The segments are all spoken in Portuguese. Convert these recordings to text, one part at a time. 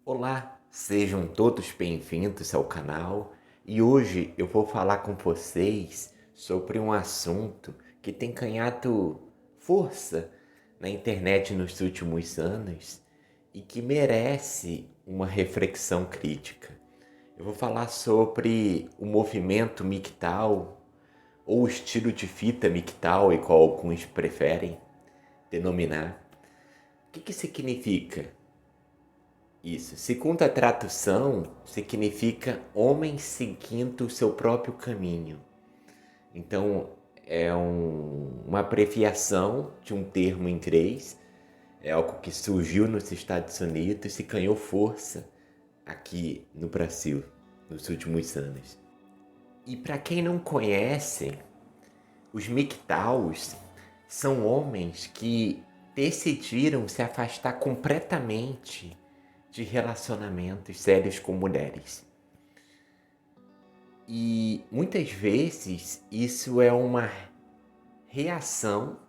Olá, sejam todos bem-vindos ao canal e hoje eu vou falar com vocês sobre um assunto que tem ganhado força na internet nos últimos anos e que merece uma reflexão crítica. Eu vou falar sobre o movimento MGTOW ou o estilo de fita MGTOW, igual alguns preferem denominar. O que significa? Isso, segundo a tradução, significa homem seguindo o seu próprio caminho. Então, é uma abreviação de um termo em inglês, é algo que surgiu nos Estados Unidos e ganhou força aqui no Brasil nos últimos anos. E para quem não conhece, os MGTOWs são homens que decidiram se afastar completamente de relacionamentos sérios com mulheres. E muitas vezes isso é uma reação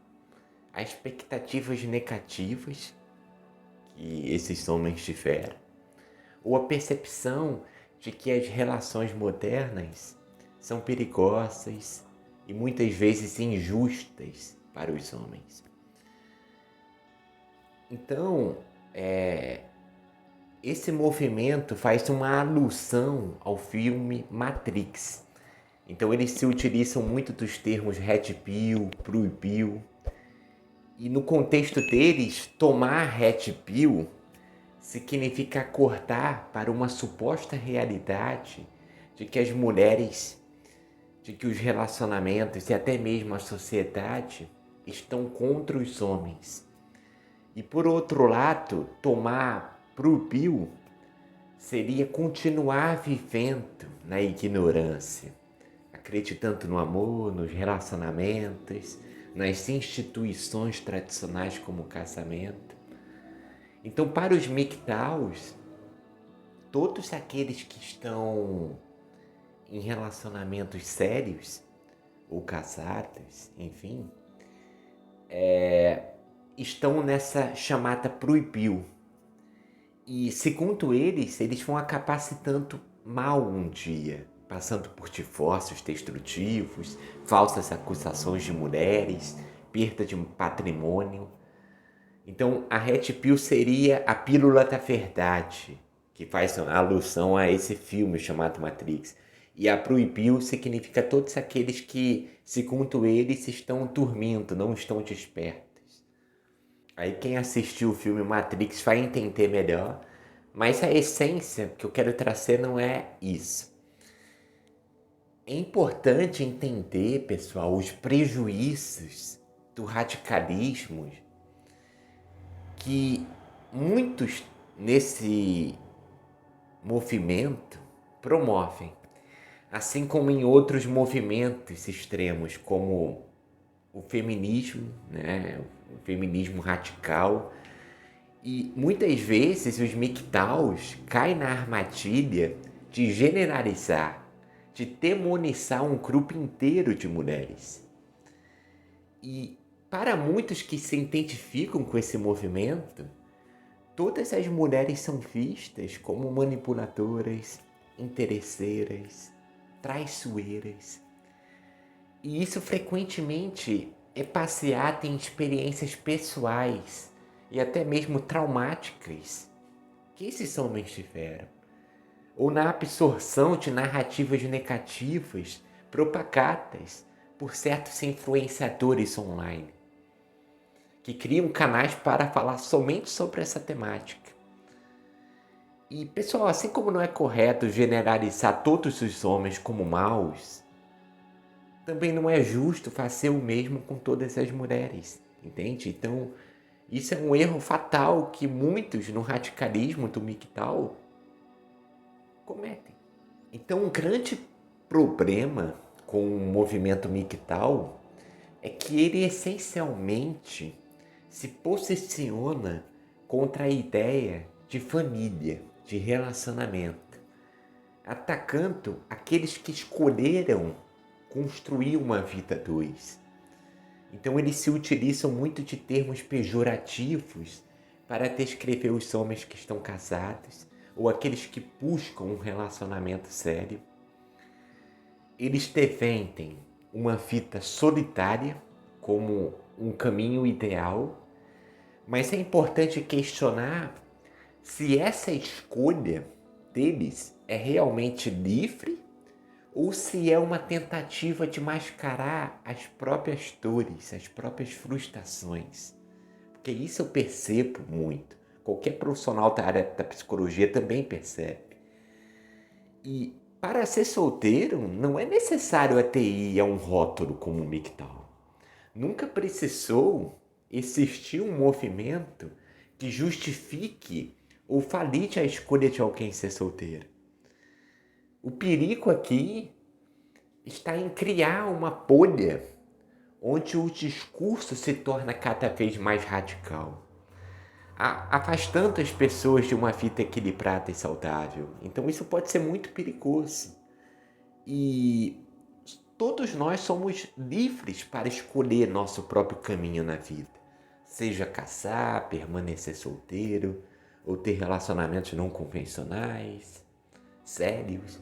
a expectativas negativas que esses homens tiveram, ou a percepção de que as relações modernas são perigosas e muitas vezes injustas para os homens. Então, esse movimento faz uma alusão ao filme Matrix. Então eles se utilizam muito dos termos Red Pill, Blue Pill. E no contexto deles, tomar Red Pill significa acordar para uma suposta realidade de que as mulheres, de que os relacionamentos e até mesmo a sociedade estão contra os homens. E por outro lado, tomar Blue Pill seria continuar vivendo na ignorância, acreditando no amor, nos relacionamentos, nas instituições tradicionais como o casamento. Então, para os MGTOWs, todos aqueles que estão em relacionamentos sérios ou casados, enfim, estão nessa chamada proibiu. E segundo eles vão acabar se dando mal um dia, passando por divórcios destrutivos, falsas acusações de mulheres, perda de patrimônio. Então a Red Pill seria a pílula da verdade, que faz alusão a esse filme chamado Matrix. E a Blue Pill significa todos aqueles que, segundo eles, estão dormindo, não estão despertos. Aí quem assistiu o filme Matrix vai entender melhor, mas a essência que eu quero trazer não é isso. É importante entender, pessoal, os prejuízos do radicalismo que muitos nesse movimento promovem, assim como em outros movimentos extremos, como o feminismo, né? O feminismo radical. E muitas vezes os MGTOWs caem na armadilha de generalizar, de demonizar um grupo inteiro de mulheres. E para muitos que se identificam com esse movimento, todas as mulheres são vistas como manipuladoras, interesseiras, traiçoeiras. E isso frequentemente é baseado em experiências pessoais e até mesmo traumáticas que esses homens tiveram, ou na absorção de narrativas negativas propagadas por certos influenciadores online, que criam canais para falar somente sobre essa temática. E pessoal, assim como não é correto generalizar todos os homens como maus, também não é justo fazer o mesmo com todas as mulheres, entende? Então, isso é um erro fatal que muitos no radicalismo do MGTOW cometem. Então, um grande problema com o movimento MGTOW é que ele essencialmente se posiciona contra a ideia de família, de relacionamento, atacando aqueles que escolheram construir uma vida a dois. Então eles se utilizam muito de termos pejorativos para descrever os homens que estão casados, ou aqueles que buscam um relacionamento sério, eles defendem uma vida solitária como um caminho ideal, mas é importante questionar se essa escolha deles é realmente livre ou se é uma tentativa de mascarar as próprias dores, as próprias frustrações. Porque isso eu percebo muito. Qualquer profissional da área da psicologia também percebe. E para ser solteiro, não é necessário ATI a um rótulo como o MGTOW. Nunca precisou existir um movimento que justifique ou valide a escolha de alguém ser solteiro. O perigo aqui está em criar uma bolha onde o discurso se torna cada vez mais radical, afastando as pessoas de uma vida equilibrada e saudável. Então isso pode ser muito perigoso. E todos nós somos livres para escolher nosso próprio caminho na vida. Seja casar, permanecer solteiro, ou ter relacionamentos não convencionais, sérios.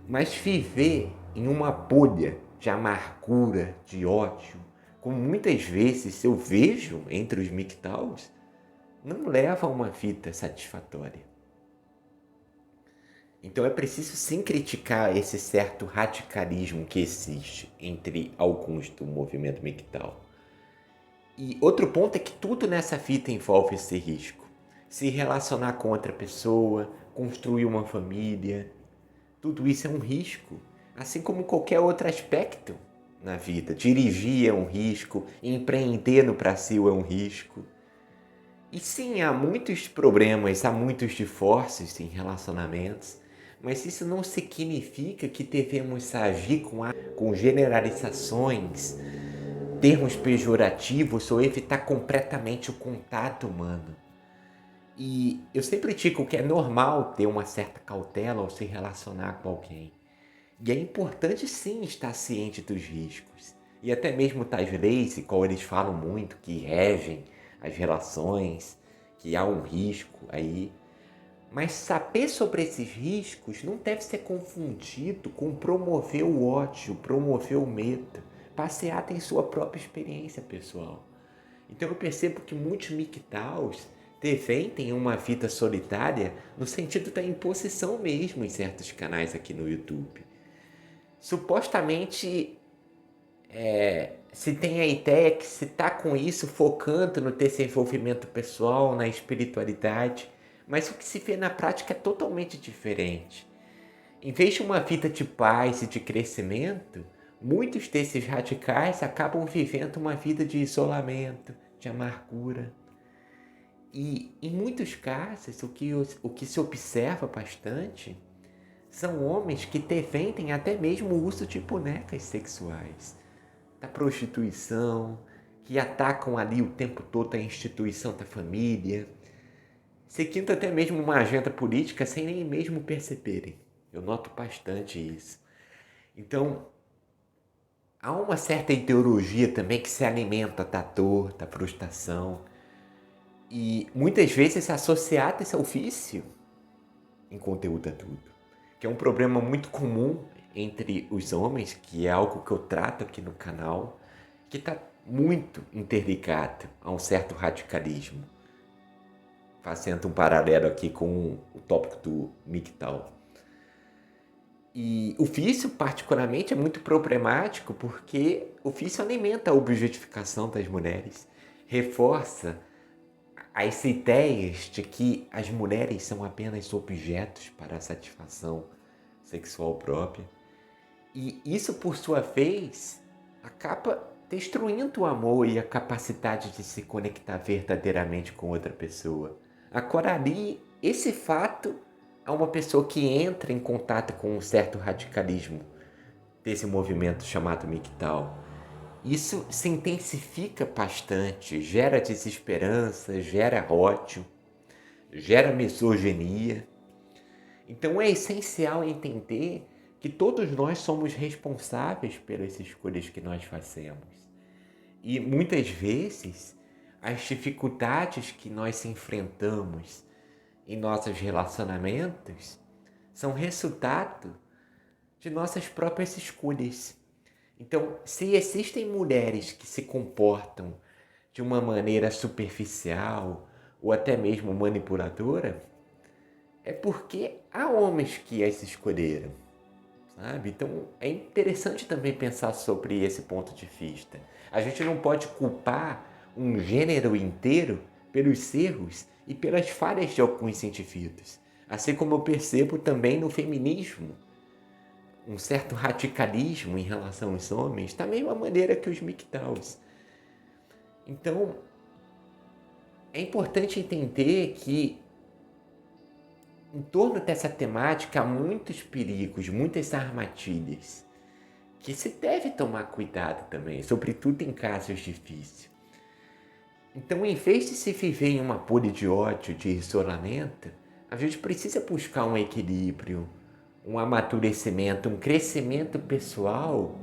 Mas viver em uma bolha de amargura, de ódio, como muitas vezes eu vejo entre os MGTOWs, não leva a uma vida satisfatória. Então é preciso sim criticar esse certo radicalismo que existe entre alguns do movimento MGTOW. E outro ponto é que tudo nessa vida envolve esse risco. Se relacionar com outra pessoa, construir uma família, tudo isso é um risco. Assim como qualquer outro aspecto na vida. Dirigir é um risco, empreender no Brasil é um risco. E sim, há muitos problemas, há muitos divórcios em relacionamentos, mas isso não significa que devemos agir com generalizações, termos pejorativos ou evitar completamente o contato humano. E eu sempre digo que é normal ter uma certa cautela ao se relacionar com alguém. E é importante sim estar ciente dos riscos. E até mesmo das leis, qual eles falam muito, que regem as relações, que há um risco aí. Mas saber sobre esses riscos não deve ser confundido com promover o ódio, promover o medo. Passear em sua própria experiência pessoal. Então eu percebo que muitos MGTOWs defendem uma vida solitária no sentido da imposição mesmo em certos canais aqui no YouTube. Supostamente se tem a ideia que se está com isso focando no desenvolvimento pessoal, na espiritualidade, mas o que se vê na prática é totalmente diferente. Em vez de uma vida de paz e de crescimento, muitos desses radicais acabam vivendo uma vida de isolamento, de amargura. E em muitos casos, o que se observa bastante são homens que defendem até mesmo o uso de bonecas sexuais, da prostituição, que atacam ali o tempo todo a instituição da família, seguindo até mesmo uma agenda política sem nem mesmo perceberem. Eu noto bastante isso. Então, há uma certa ideologia também que se alimenta da dor, da frustração, e muitas vezes associada ao vício em conteúdo adulto, que é um problema muito comum entre os homens, que é algo que eu trato aqui no canal, que está muito interligado a um certo radicalismo, fazendo um paralelo aqui com o tópico do MGTOW. E o vício, particularmente, é muito problemático porque o vício alimenta a objetificação das mulheres, reforça as ideias de que as mulheres são apenas objetos para a satisfação sexual própria. E isso, por sua vez, acaba destruindo o amor e a capacidade de se conectar verdadeiramente com outra pessoa. Agora ali, esse fato é uma pessoa que entra em contato com um certo radicalismo desse movimento chamado MGTOW. Isso se intensifica bastante, gera desesperança, gera ódio, gera misoginia. Então é essencial entender que todos nós somos responsáveis pelas escolhas que nós fazemos. E muitas vezes as dificuldades que nós enfrentamos em nossos relacionamentos são resultado de nossas próprias escolhas. Então, se existem mulheres que se comportam de uma maneira superficial ou até mesmo manipuladora, é porque há homens que as escolheram, sabe? Então, é interessante também pensar sobre esse ponto de vista. A gente não pode culpar um gênero inteiro pelos erros e pelas falhas de alguns indivíduos. Assim como eu percebo também no feminismo um certo radicalismo em relação aos homens, da mesma maneira que os MGTOWs. Então, é importante entender que em torno dessa temática há muitos perigos, muitas armadilhas, que se deve tomar cuidado também, sobretudo em casos difíceis. Então, em vez de se viver em uma bolha de ódio, de isolamento, a gente precisa buscar um equilíbrio, um amadurecimento, um crescimento pessoal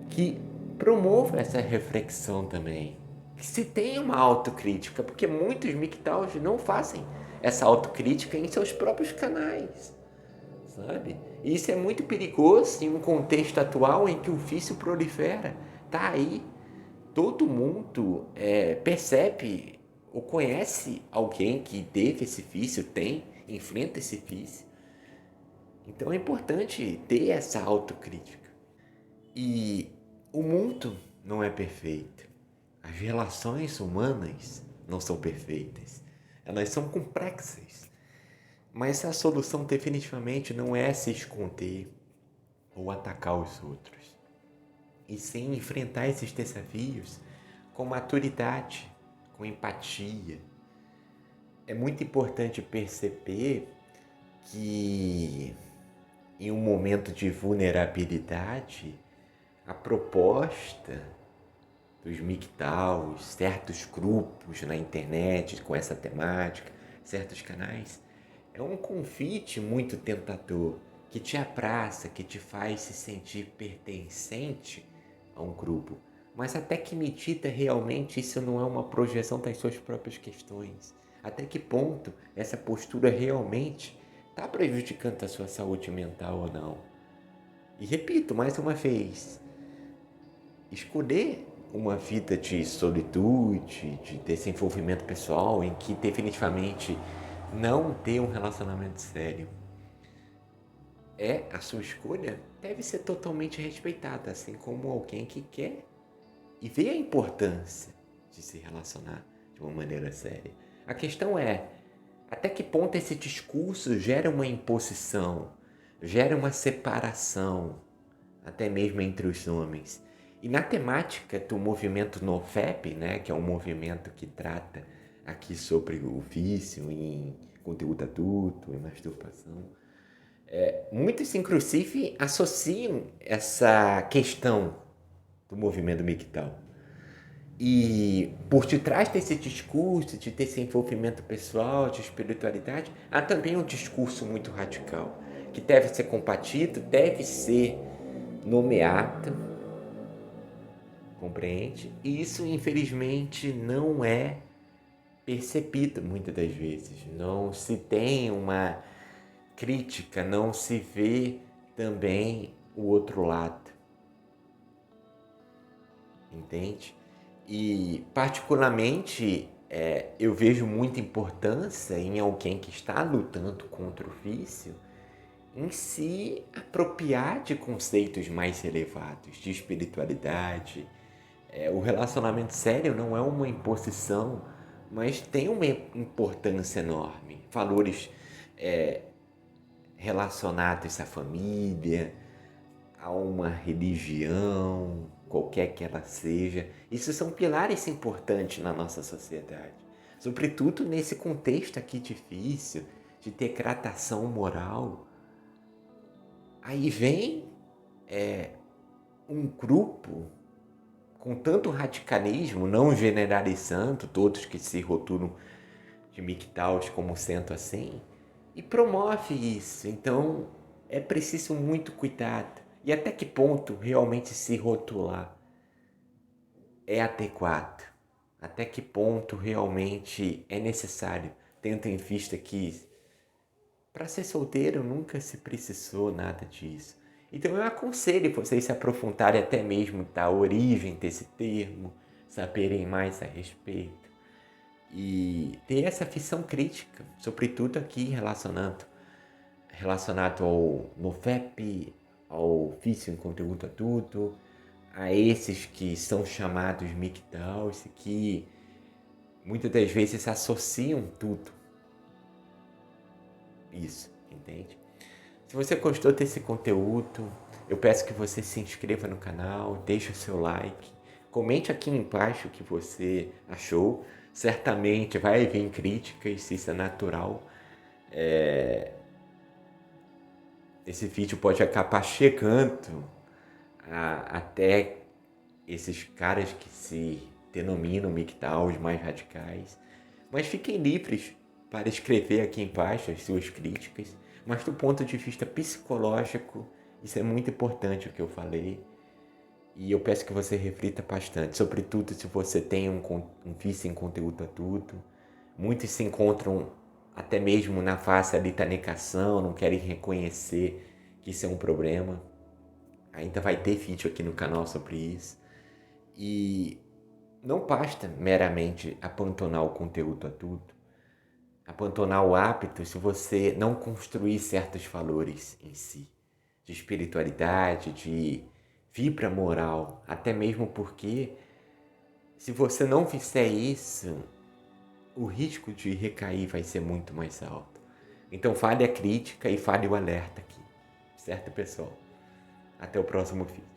que promova essa reflexão também. Que se tenha uma autocrítica, porque muitos MGTOWs não fazem essa autocrítica em seus próprios canais, sabe? E isso é muito perigoso em um contexto atual em que o vício prolifera. Tá aí, todo mundo percebe ou conhece alguém que teve esse vício, enfrenta esse vício. Então é importante ter essa autocrítica. E o mundo não é perfeito. As relações humanas não são perfeitas. Elas são complexas. Mas a solução definitivamente não é se esconder ou atacar os outros. E sim enfrentar esses desafios com maturidade, com empatia. É muito importante perceber que em um momento de vulnerabilidade, a proposta dos MGTOWs, certos grupos na internet com essa temática, certos canais, é um convite muito tentador que te abraça, que te faz se sentir pertencente a um grupo. Mas até que medida realmente isso não é uma projeção das suas próprias questões? Até que ponto essa postura realmente está prejudicando a sua saúde mental ou não? E repito mais uma vez, escolher uma vida de solitude, de desenvolvimento pessoal, em que definitivamente não ter um relacionamento sério é a sua escolha, deve ser totalmente respeitada, assim como alguém que quer e vê a importância de se relacionar de uma maneira séria. A questão é, até que ponto esse discurso gera uma imposição, gera uma separação, até mesmo entre os homens. E na temática do movimento NoFap, né, que é um movimento que trata aqui sobre o vício em conteúdo adulto, em masturbação, muitos inclusive associam essa questão do movimento MGTOW. E por detrás desse discurso, de desenvolvimento pessoal, de espiritualidade, há também um discurso muito radical, que deve ser combatido, deve ser nomeado, compreende? E isso, infelizmente, não é percebido muitas das vezes. Não se tem uma crítica, não se vê também o outro lado, entende? E particularmente eu vejo muita importância em alguém que está lutando contra o vício em se apropriar de conceitos mais elevados, de espiritualidade. O relacionamento sério não é uma imposição, mas tem uma importância enorme. Valores relacionados à família, a uma religião, qualquer que ela seja. Isso são pilares importantes na nossa sociedade. Sobretudo nesse contexto aqui difícil, de degradação moral. Aí vem um grupo com tanto radicalismo, não generalizando todos que se rotulam de MGTOWs como sendo assim, e promove isso. Então é preciso muito cuidado. E até que ponto realmente se rotular é adequado? Até que ponto realmente é necessário tendo em vista que para ser solteiro nunca se precisou nada disso. Então eu aconselho vocês se aprofundarem até mesmo da origem desse termo, saberem mais a respeito e ter essa visão crítica, sobretudo aqui relacionado ao NoFap, ao vício em conteúdo adulto, a esses que são chamados MGTOWs, que muitas das vezes associam tudo. Isso, entende? Se você gostou desse conteúdo, eu peço que você se inscreva no canal, deixe o seu like, comente aqui embaixo o que você achou. Certamente vai vir críticas, isso é natural. Esse vídeo pode acabar chegando até esses caras que se denominam MGTOWs mais radicais. Mas fiquem livres para escrever aqui embaixo as suas críticas. Mas do ponto de vista psicológico, isso é muito importante o que eu falei. E eu peço que você reflita bastante, sobretudo se você tem um vício em conteúdo adulto. Muitos se encontram até mesmo na fase ali da negação, não querem reconhecer que isso é um problema. Ainda vai ter vídeo aqui no canal sobre isso. E não basta meramente abandonar o conteúdo adulto, abandonar o hábito se você não construir certos valores em si, de espiritualidade, de vibra moral, até mesmo porque se você não fizer isso, o risco de recair vai ser muito mais alto. Então fale a crítica e fale o alerta aqui, certo, pessoal? Até o próximo vídeo.